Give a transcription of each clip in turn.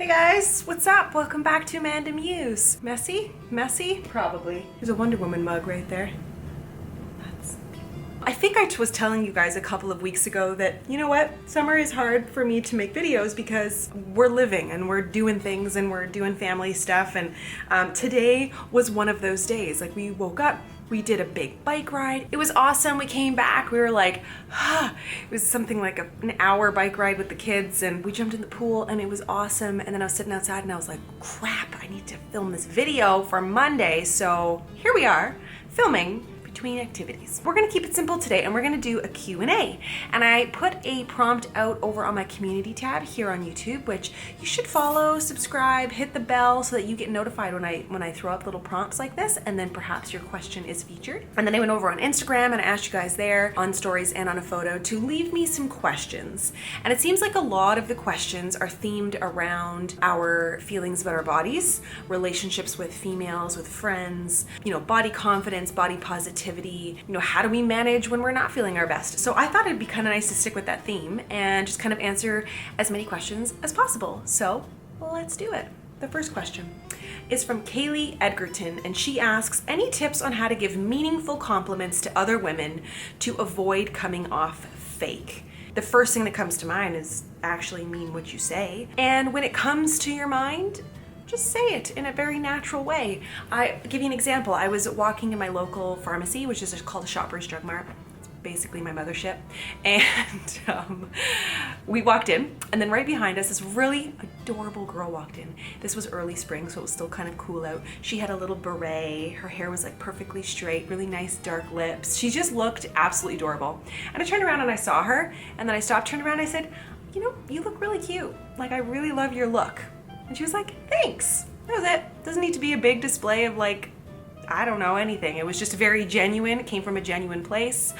Guys, what's up? Welcome back to AmandaMuse. Messy? Messy? Probably. There's a Wonder Woman mug right there. I think I was telling you guys a couple of weeks ago that, you know what, summer is hard for me to make videos because we're living and we're doing things and we're doing family stuff, and today was one of those days. Like, we woke up, we did a big bike ride. It was awesome. We came back, we were like, it was something like an hour bike ride with the kids, and we jumped in the pool and it was awesome. And then I was sitting outside and I was like, crap, I need to film this video for Monday. So here we are, filming between activities. We're gonna keep it simple today and we're gonna do a Q&A. And I put a prompt out over on my community tab here on YouTube, which you should follow, subscribe, hit the bell so that you get notified when I throw up little prompts like this, and then perhaps your question is featured. And then I went over on Instagram and I asked you guys there on stories and on a photo to leave me some questions. And it seems like a lot of the questions are themed around our feelings about our bodies, relationships with females, with friends, you know, body confidence, body positivity, you know, how do we manage when we're not feeling our best? So I thought it'd be kind of nice to stick with that theme and just kind of answer as many questions as possible. So let's do it. The first question is from Kaylee Edgerton, and she asks, any tips on how to give meaningful compliments to other women to avoid coming off fake? The first thing that comes to mind is actually mean what you say. And when it comes to your mind, just say it in a very natural way. I give you an example. I was walking in my local pharmacy, which is called a Shoppers Drug Mart. It's basically my mothership. And we walked in, and then right behind us, this really adorable girl walked in. This was early spring, so it was still kind of cool out. She had a little beret. Her hair was like perfectly straight, really nice dark lips. She just looked absolutely adorable. And I turned around and I saw her, and then I stopped, turned around, and I said, you know, you look really cute. Like, I really love your look. And she was like, thanks. That was it. Doesn't need to be a big display of, like, I don't know, anything. It was just very genuine. It came from a genuine place.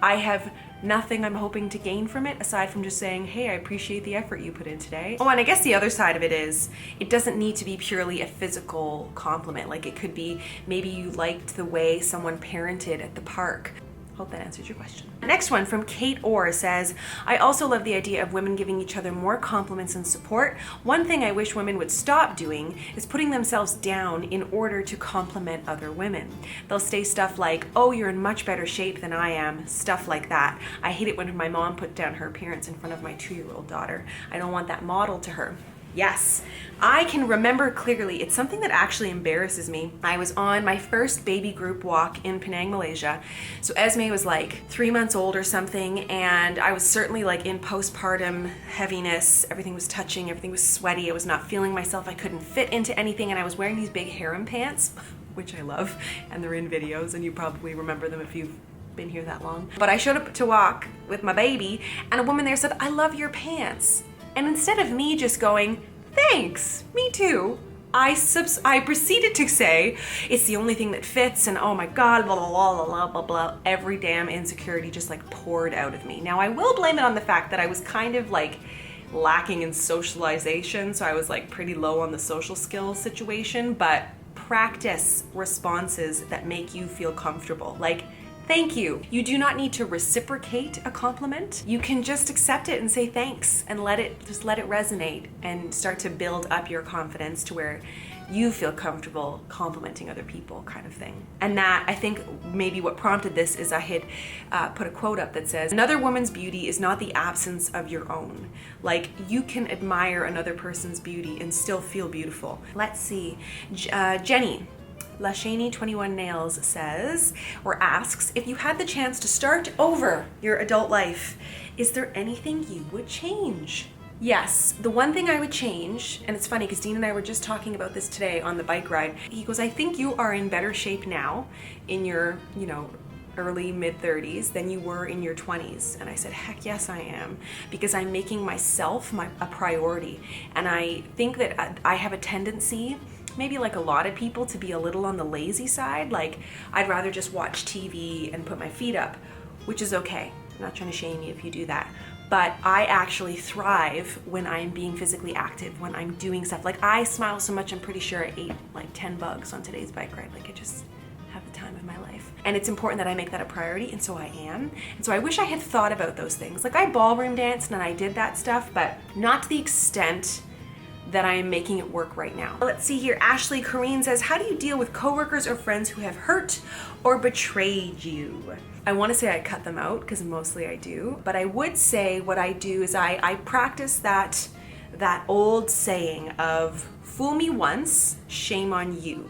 I have nothing I'm hoping to gain from it aside from just saying, hey, I appreciate the effort you put in today. Oh, and I guess the other side of it is, it doesn't need to be purely a physical compliment. Like, it could be maybe you liked the way someone parented at the park. Hope that answers your question. Next one from Kate Orr says, I also love the idea of women giving each other more compliments and support. One thing I wish women would stop doing is putting themselves down in order to compliment other women. They'll say stuff like, oh, you're in much better shape than I am, stuff like that. I hate it when my mom put down her appearance in front of my 2-year-old daughter. I don't want that modeled to her. Yes, I can remember clearly. It's something that actually embarrasses me. I was on my first baby group walk in Penang, Malaysia. So Esme was like 3 months old or something, and I was certainly like in postpartum heaviness. Everything was touching, everything was sweaty. I was not feeling myself. I couldn't fit into anything, and I was wearing these big harem pants, which I love, and they're in videos, and you probably remember them if you've been here that long. But I showed up to walk with my baby, and a woman there said, I love your pants. And instead of me just going, thanks, me too, I proceeded to say, it's the only thing that fits, and oh my God, blah, blah, blah, blah, blah, blah. Every damn insecurity just like poured out of me. Now, I will blame it on the fact that I was kind of like lacking in socialization, so I was like pretty low on the social skills situation, but practice responses that make you feel comfortable. Like, thank you. You do not need to reciprocate a compliment. You can just accept it and say thanks and let it resonate and start to build up your confidence to where you feel comfortable complimenting other people, kind of thing. And that, I think maybe what prompted this is I had put a quote up that says, another woman's beauty is not the absence of your own. Like, you can admire another person's beauty and still feel beautiful. Let's see, Jenny Lashani 21 Nails says, or asks, if you had the chance to start over your adult life, is there anything you would change? Yes, the one thing I would change, and it's funny because Dean and I were just talking about this today on the bike ride. He goes, I think you are in better shape now in your, you know, early mid-30s than you were in your 20s. And I said, heck yes I am, because I'm making myself a priority. And I think that I have a tendency, maybe like a lot of people, to be a little on the lazy side. Like, I'd rather just watch TV and put my feet up, which is okay. I'm not trying to shame you if you do that. But I actually thrive when I'm being physically active, when I'm doing stuff. Like, I smile so much, I'm pretty sure I ate like 10 bugs on today's bike ride. Like, I just have the time of my life. And it's important that I make that a priority, and so I am. And so I wish I had thought about those things. Like, I ballroom danced and I did that stuff, but not to the extent that I am making it work right now. Let's see here. Ashley Corrine says, how do you deal with coworkers or friends who have hurt or betrayed you? I want to say I cut them out because mostly I do, but I would say what I do is I practice that old saying of fool me once, shame on you.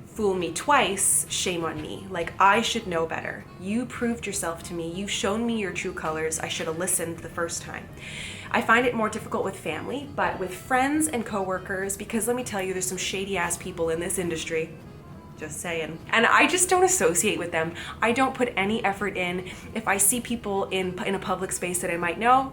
Fool me twice, shame on me. Like, I should know better. You proved yourself to me. You've shown me your true colors. I should have listened the first time. I find it more difficult with family, but with friends and coworkers, because let me tell you, there's some shady ass people in this industry. Just saying. And I just don't associate with them. I don't put any effort in. If I see people in a public space that I might know,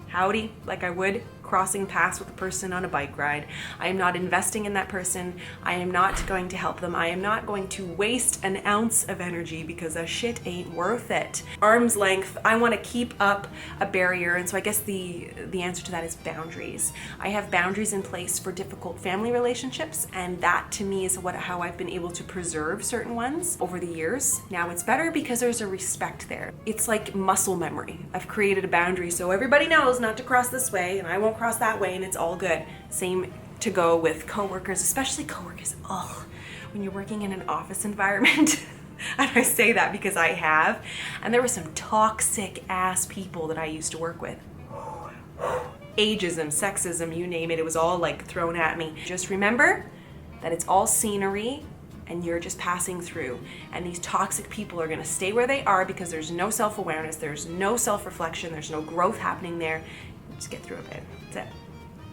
howdy, like I would crossing paths with a person on a bike ride. I am not investing in that person. I am not going to help them. I am not going to waste an ounce of energy because that shit ain't worth it. Arm's length, I want to keep up a barrier, and so I guess the answer to that is boundaries. I have boundaries in place for difficult family relationships, and that to me is how I've been able to preserve certain ones over the years. Now it's better because there's a respect there. It's like muscle memory. I've created a boundary so everybody knows not to cross this way, and I won't cross that way, and it's all good. Same to go with coworkers, especially coworkers. Oh, when you're working in an office environment, and I say that because I have, and there were some toxic ass people that I used to work with. Ageism, sexism, you name it, it was all like thrown at me. Just remember that it's all scenery and you're just passing through, and these toxic people are gonna stay where they are because there's no self-awareness, there's no self-reflection, there's no growth happening there. Just get through a bit. That's it.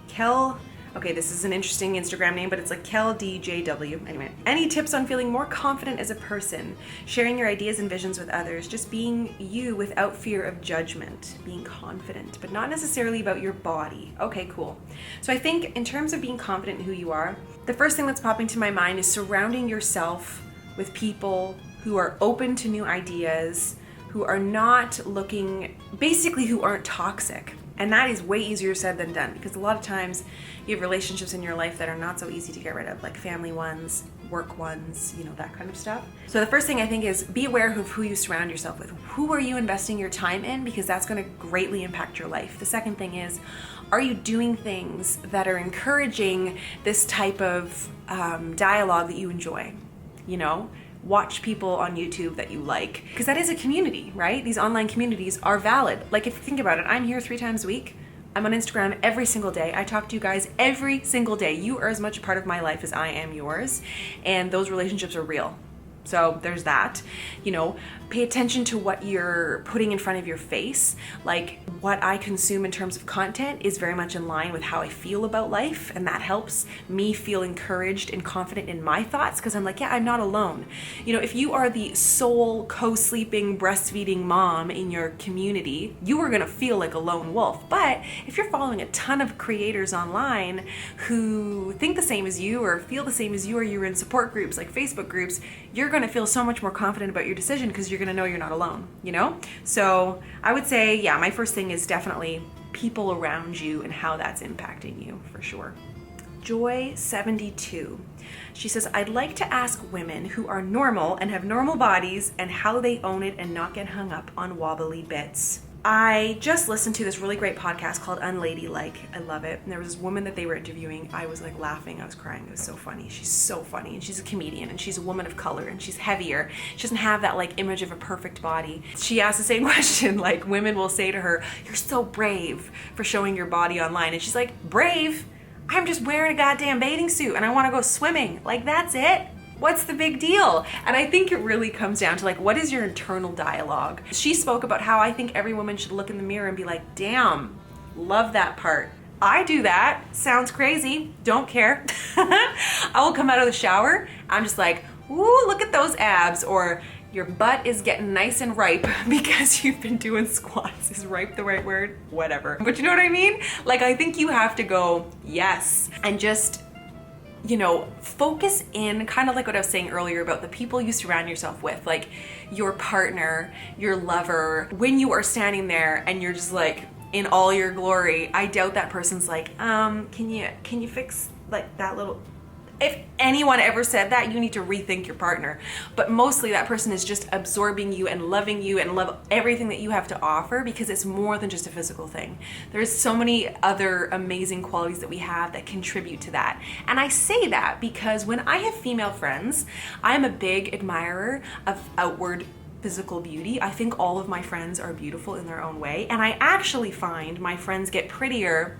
Kel, okay, this is an interesting Instagram name, but it's like KelDJW. Anyway, any tips on feeling more confident as a person, sharing your ideas and visions with others, just being you without fear of judgment, being confident, but not necessarily about your body. Okay, cool. So I think in terms of being confident in who you are, the first thing that's popping to my mind is surrounding yourself with people who are open to new ideas, who are not looking, basically who aren't toxic. And that is way easier said than done, because a lot of times you have relationships in your life that are not so easy to get rid of, like family ones, work ones, you know, that kind of stuff. So the first thing I think is be aware of who you surround yourself with. Who are you investing your time in? Because that's going to greatly impact your life. The second thing is, are you doing things that are encouraging this type of dialogue that you enjoy? You know? Watch people on YouTube that you like, because that is a community, right? These online communities are valid. Like, if you think about it, I'm here 3 times a week. I'm on Instagram every single day. I talk to you guys every single day. You are as much a part of my life as I am yours, and those relationships are real. So there's that. You know, pay attention to what you're putting in front of your face. Like, what I consume in terms of content is very much in line with how I feel about life, and that helps me feel encouraged and confident in my thoughts, because I'm like, yeah, I'm not alone. You know, if you are the sole co-sleeping, breastfeeding mom in your community, you are gonna feel like a lone wolf. But if you're following a ton of creators online who think the same as you or feel the same as you, or you're in support groups like Facebook groups, you're gonna feel so much more confident about your decision because you're gonna know you're not alone, you know? So I would say, yeah, my first thing is definitely people around you and how that's impacting you, for sure. Joy72. She says, I'd like to ask women who are normal and have normal bodies and how they own it and not get hung up on wobbly bits. I just listened to this really great podcast called Unladylike. I love it. And there was this woman that they were interviewing. I was like laughing. I was crying. It was so funny. She's so funny. And she's a comedian, and she's a woman of color, and she's heavier. She doesn't have that like image of a perfect body. She asked the same question. Like, women will say to her, you're so brave for showing your body online. And she's like, brave? I'm just wearing a goddamn bathing suit and I want to go swimming. Like, that's it. What's the big deal? And I think it really comes down to like, what is your internal dialogue? She spoke about how I think every woman should look in the mirror and be like, damn, love that part. I do that. Sounds crazy. Don't care. I will come out of the shower. I'm just like, ooh, look at those abs. Or your butt is getting nice and ripe because you've been doing squats. Is ripe the right word? Whatever. But you know what I mean? Like, I think you have to go, yes, and just, you know, focus in, kind of like what I was saying earlier about the people you surround yourself with, like your partner, your lover. When you are standing there and you're just like in all your glory, I doubt that person's like, can you fix like that little, if anyone ever said that, you need to rethink your partner. But mostly that person is just absorbing you and love everything that you have to offer, because it's more than just a physical thing. There's so many other amazing qualities that we have that contribute to that. And I say that because when I have female friends, I'm a big admirer of outward physical beauty. I think all of my friends are beautiful in their own way. And I actually find my friends get prettier.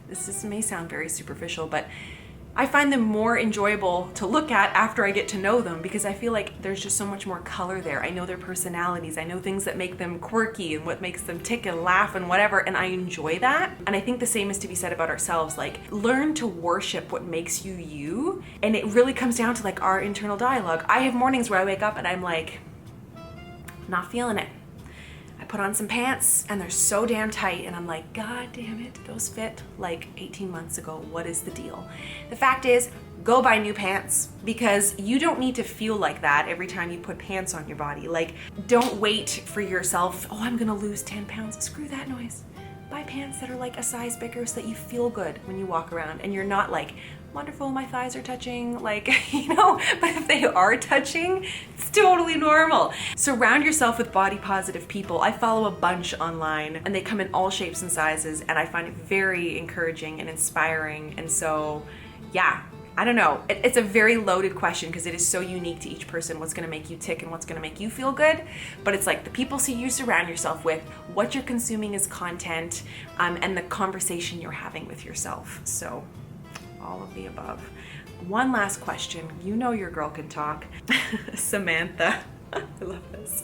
This may sound very superficial, but I find them more enjoyable to look at after I get to know them, because I feel like there's just so much more color there. I know their personalities. I know things that make them quirky and what makes them tick and laugh and whatever, and I enjoy that. And I think the same is to be said about ourselves. Like, learn to worship what makes you you, and it really comes down to like our internal dialogue. I have mornings where I wake up and I'm like, not feeling it. I put on some pants and they're so damn tight and I'm like, God damn it, those fit like 18 months ago. What is the deal? The fact is, go buy new pants, because you don't need to feel like that every time you put pants on your body. Like, don't wait for yourself, oh, I'm gonna lose 10 pounds. Screw that noise. Buy pants that are like a size bigger so that you feel good when you walk around and you're not like, wonderful, my thighs are touching, like, you know, but if they are touching, it's totally normal. Surround yourself with body positive people. I follow a bunch online and they come in all shapes and sizes, and I find it very encouraging and inspiring. And so, yeah, I don't know. It's a very loaded question because it is so unique to each person, what's gonna make you tick and what's gonna make you feel good. But it's like the people you surround yourself with, what you're consuming as content, and the conversation you're having with yourself. So, all of the above. One last question. You know your girl can talk. Samantha, I love this.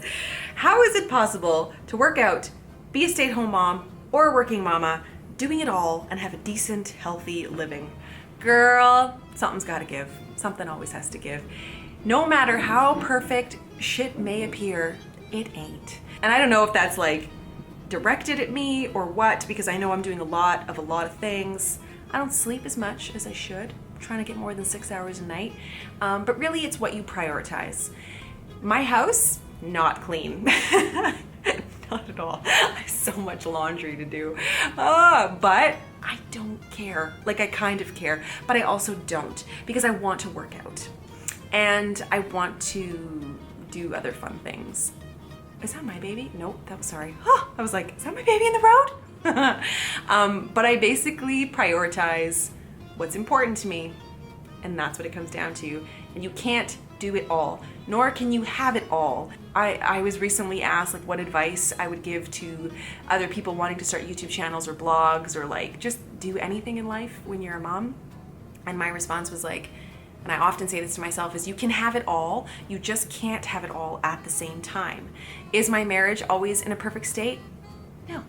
How is it possible to work out, be a stay-at-home mom or a working mama, doing it all and have a decent, healthy living? Girl, something's gotta give. Something always has to give. No matter how perfect shit may appear, it ain't. And I don't know if that's like directed at me or what, because I know I'm doing a lot of things. I don't sleep as much as I should. I'm trying to get more than 6 hours a night. But really, it's what you prioritize. My house, not clean. Not at all. I have so much laundry to do. But I don't care. Like, I kind of care, but I also don't, because I want to work out. And I want to do other fun things. Is that my baby? Nope, that was, sorry. I was like, is that my baby in the road? But I basically prioritize what's important to me, and that's what it comes down to. And you can't do it all, nor can you have it all. I was recently asked like what advice I would give to other people wanting to start YouTube channels or blogs or like just do anything in life when you're a mom. And my response was like, and I often say this to myself, is you can have it all, you just can't have it all at the same time. Is my marriage always in a perfect state? No.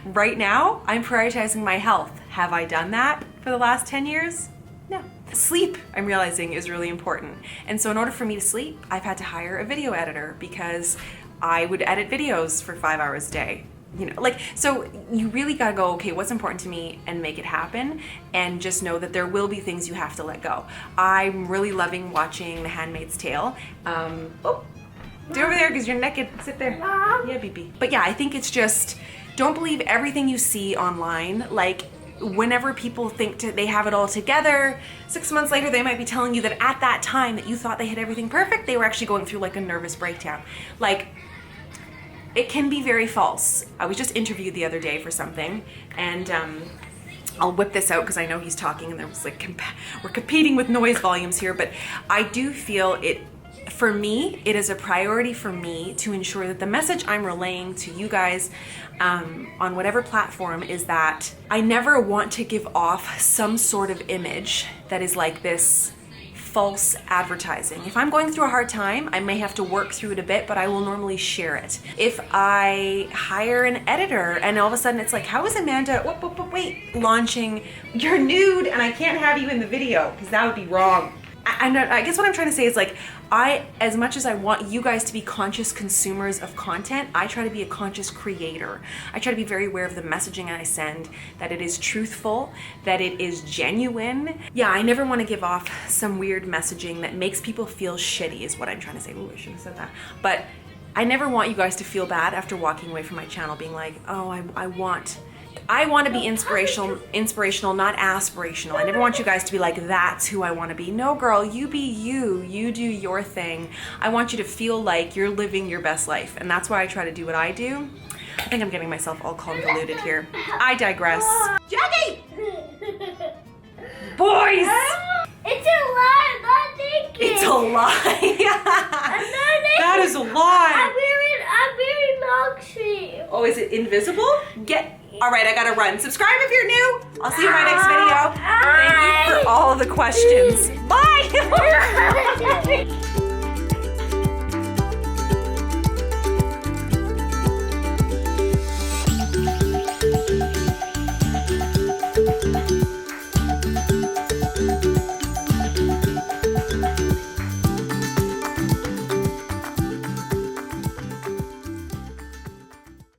Right now, I'm prioritizing my health. Have I done that for the last 10 years? No. Sleep, I'm realizing, is really important. And so in order for me to sleep, I've had to hire a video editor because I would edit videos for 5 hours a day. You know, like, so you really gotta go, okay, what's important to me and make it happen, and just know that there will be things you have to let go. I'm really loving watching The Handmaid's Tale. Stay over there because you're naked. Sit there. Yeah, BB. But yeah, I think it's just, don't believe everything you see online. Like, whenever people think they have it all together, 6 months later they might be telling you that at that time that you thought they had everything perfect, they were actually going through like a nervous breakdown. Like, it can be very false. I was just interviewed the other day for something, and I'll whip this out because I know he's talking and there was like, we're competing with noise volumes here, but I do feel it, for me, it is a priority for me to ensure that the message I'm relaying to you guys on whatever platform is that I never want to give off some sort of image that is like this false advertising. If I'm going through a hard time, I may have to work through it a bit, but I will normally share it. If I hire an editor and all of a sudden it's like, how is Amanda, wait, launching, you're nude and I can't have you in the video, because that would be wrong. I guess what I'm trying to say is like, as much as I want you guys to be conscious consumers of content, I try to be a conscious creator. I try to be very aware of the messaging I send, that it is truthful, that it is genuine. Yeah, I never want to give off some weird messaging that makes people feel shitty is what I'm trying to say. Ooh, I should have said that. But I never want you guys to feel bad after walking away from my channel being like, oh, I want I want to be inspirational, not aspirational. I never want you guys to be like, that's who I want to be. No, girl, you be you. You do your thing. I want you to feel like you're living your best life. And that's why I try to do what I do. I think I'm getting myself all convoluted here. I digress. Jackie! Boys! It's a lie, I'm not naked. It's a lie. I'm not naked. That is a lie. I'm wearing long sleeves. Oh, is it invisible? All right, I gotta run. Subscribe if you're new. I'll see you in my next video. Thank you for all the questions. Bye.